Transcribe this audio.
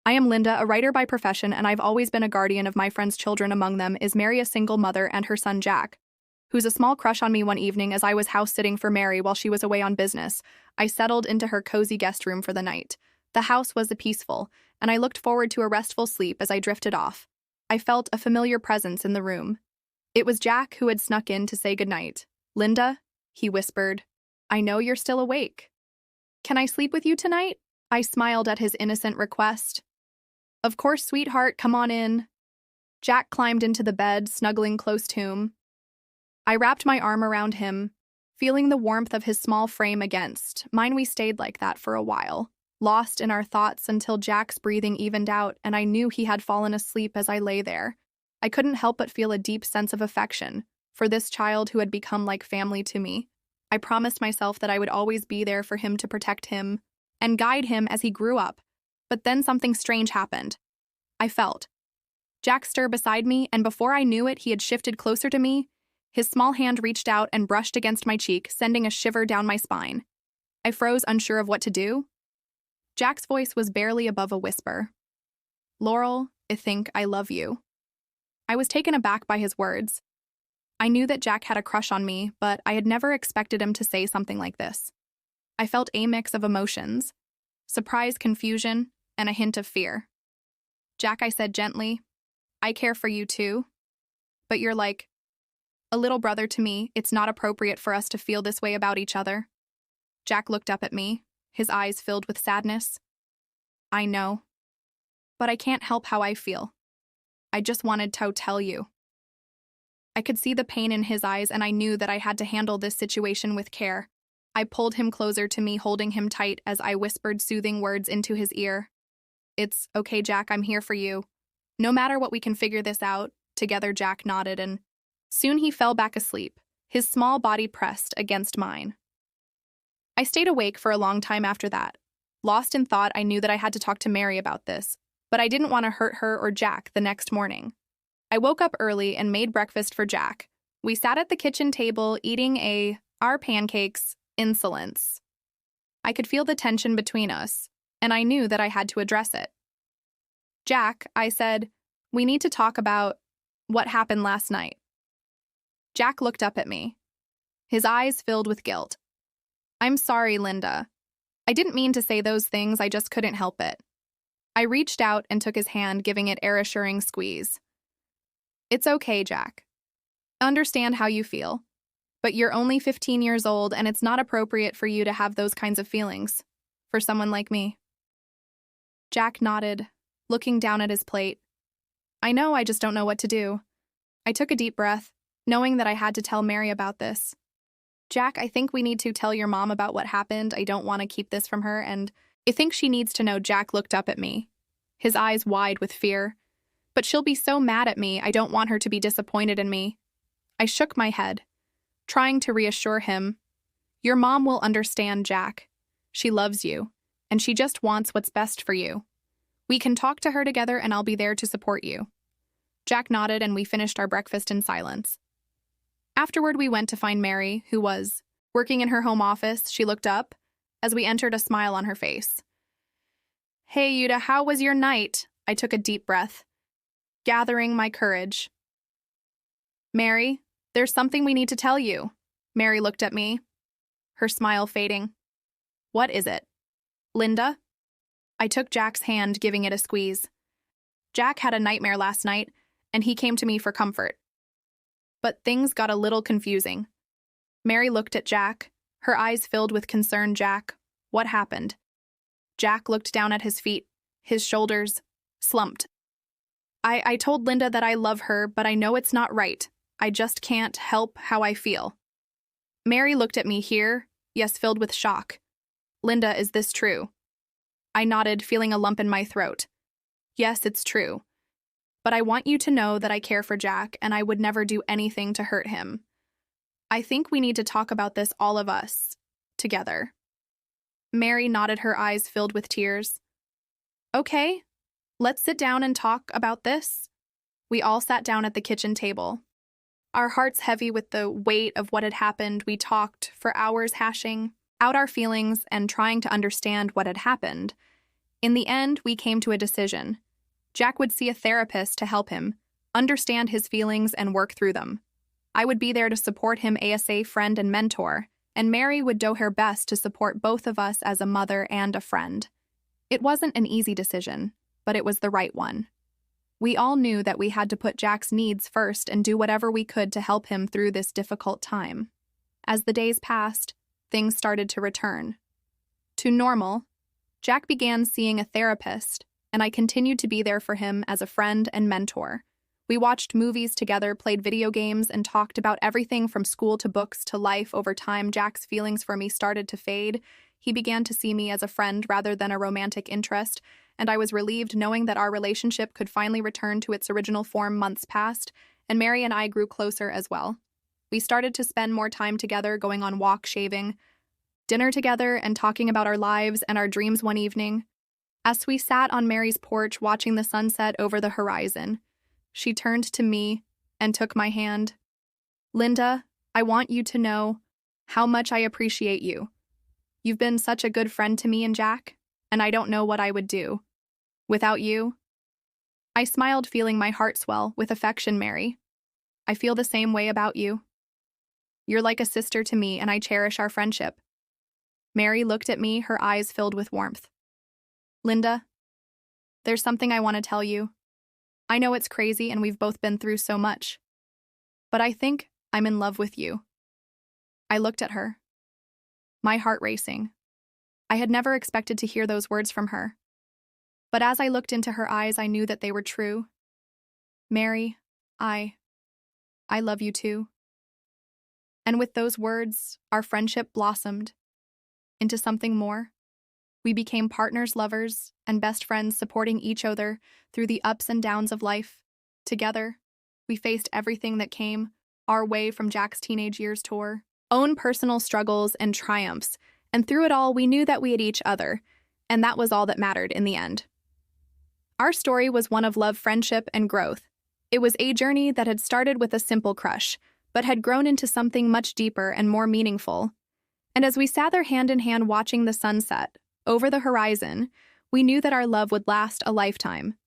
I am Linda, a writer by profession, and I've always been a guardian of my friends' children. Among them is Mary, a single mother, and her son Jack, who's a small crush on me. One evening, as I was house-sitting for Mary while she was away on business, I settled into her cozy guest room for the night. The house was peaceful, and I looked forward to a restful sleep as I drifted off. I felt a familiar presence in the room. It was Jack, who had snuck in to say goodnight. "Linda," he whispered, "I know you're still awake. Can I sleep with you tonight?" I smiled at his innocent request. "Of course, sweetheart, come on in." Jack climbed into the bed, snuggling close to him. I wrapped my arm around him, feeling the warmth of his small frame against mine. We stayed like that for a while, lost in our thoughts until Jack's breathing evened out and I knew he had fallen asleep. As I lay there, I couldn't help but feel a deep sense of affection for this child who had become like family to me. I promised myself that I would always be there for him, to protect him and guide him as he grew up. But then something strange happened. I felt Jack stir beside me, and before I knew it, he had shifted closer to me. His small hand reached out and brushed against my cheek, sending a shiver down my spine. I froze, unsure of what to do. Jack's voice was barely above a whisper. "Laurel, I think I love you." I was taken aback by his words. I knew that Jack had a crush on me, but I had never expected him to say something like this. I felt a mix of emotions: surprise, confusion, and a hint of fear. "Jack," I said gently, "I care for you too. But you're like a little brother to me. It's not appropriate for us to feel this way about each other." Jack looked up at me, his eyes filled with sadness. "I know. But I can't help how I feel. I just wanted to tell you." I could see the pain in his eyes, and I knew that I had to handle this situation with care. I pulled him closer to me, holding him tight as I whispered soothing words into his ear. "It's okay, Jack, I'm here for you. No matter what, we can figure this out together." Jack nodded, and soon he fell back asleep, his small body pressed against mine. I stayed awake for a long time after that. Lost in thought, I knew that I had to talk to Mary about this, but I didn't want to hurt her or Jack. The next morning, I woke up early and made breakfast for Jack. We sat at the kitchen table, eating our pancakes, insolence. I could feel the tension between us, and I knew that I had to address it. "Jack," I said, "we need to talk about what happened last night." Jack looked up at me, his eyes filled with guilt. "I'm sorry, Linda. I didn't mean to say those things, I just couldn't help it." I reached out and took his hand, giving it a reassuring squeeze. "It's okay, Jack. I understand how you feel. But you're only 15 years old, and it's not appropriate for you to have those kinds of feelings for someone like me." Jack nodded, looking down at his plate. "I know, I just don't know what to do." I took a deep breath, knowing that I had to tell Mary about this. "Jack, I think we need to tell your mom about what happened. I don't want to keep this from her, and I think she needs to know." Jack looked up at me, his eyes wide with fear. "But she'll be so mad at me. I don't want her to be disappointed in me." I shook my head, trying to reassure him. "Your mom will understand, Jack. She loves you, and she just wants what's best for you. We can talk to her together, and I'll be there to support you." Jack nodded, and we finished our breakfast in silence. Afterward, we went to find Mary, who was working in her home office. She looked up as we entered, a smile on her face. "Hey, Yuda, how was your night?" I took a deep breath, gathering my courage. "Mary, there's something we need to tell you." Mary looked at me, her smile fading. "What is it?" "Linda?" I took Jack's hand, giving it a squeeze. "Jack had a nightmare last night, and he came to me for comfort." But things got a little confusing. Mary looked at Jack, her eyes filled with concern. "Jack, what happened?" Jack looked down at his feet, his shoulders slumped. I told Linda that I love her, but I know it's not right. I just can't help how I feel." Mary looked at me here, yes, filled with shock. "Linda, is this true?" I nodded, feeling a lump in my throat. "Yes, it's true. But I want you to know that I care for Jack, and I would never do anything to hurt him. I think we need to talk about this, all of us, together." Mary nodded, her eyes filled with tears. "Okay, let's sit down and talk about this." We all sat down at the kitchen table, our hearts heavy with the weight of what had happened. We talked for hours, hashing out our feelings and trying to understand what had happened. In the end, we came to a decision. Jack would see a therapist to help him, understand his feelings, and work through them. I would be there to support him as a friend and mentor, and Mary would do her best to support both of us as a mother and a friend. It wasn't an easy decision, but it was the right one. We all knew that we had to put Jack's needs first and do whatever we could to help him through this difficult time. As the days passed, things started to return to normal. Jack began seeing a therapist, and I continued to be there for him as a friend and mentor. We watched movies together, played video games, and talked about everything from school to books to life. Over time, Jack's feelings for me started to fade. He began to see me as a friend rather than a romantic interest, and I was relieved knowing that our relationship could finally return to its original form. Months passed, and Mary and I grew closer as well. We started to spend more time together, going on walks, shaving, dinner together, and talking about our lives and our dreams. One evening, as we sat on Mary's porch watching the sunset over the horizon, she turned to me and took my hand. "Linda, I want you to know how much I appreciate you. You've been such a good friend to me and Jack, and I don't know what I would do without you." I smiled, feeling my heart swell with affection. "Mary, I feel the same way about you. You're like a sister to me, and I cherish our friendship." Mary looked at me, her eyes filled with warmth. "Linda, there's something I want to tell you. I know it's crazy and we've both been through so much, but I think I'm in love with you." I looked at her, my heart racing. I had never expected to hear those words from her. But as I looked into her eyes, I knew that they were true. "Mary, I love you too." And with those words, our friendship blossomed into something more. We became partners, lovers, and best friends, supporting each other through the ups and downs of life. Together, we faced everything that came our way, from Jack's teenage years to our own personal struggles and triumphs. And through it all, we knew that we had each other, and that was all that mattered in the end. Our story was one of love, friendship, and growth. It was a journey that had started with a simple crush, but had grown into something much deeper and more meaningful. And as we sat there hand in hand watching the sunset over the horizon, we knew that our love would last a lifetime.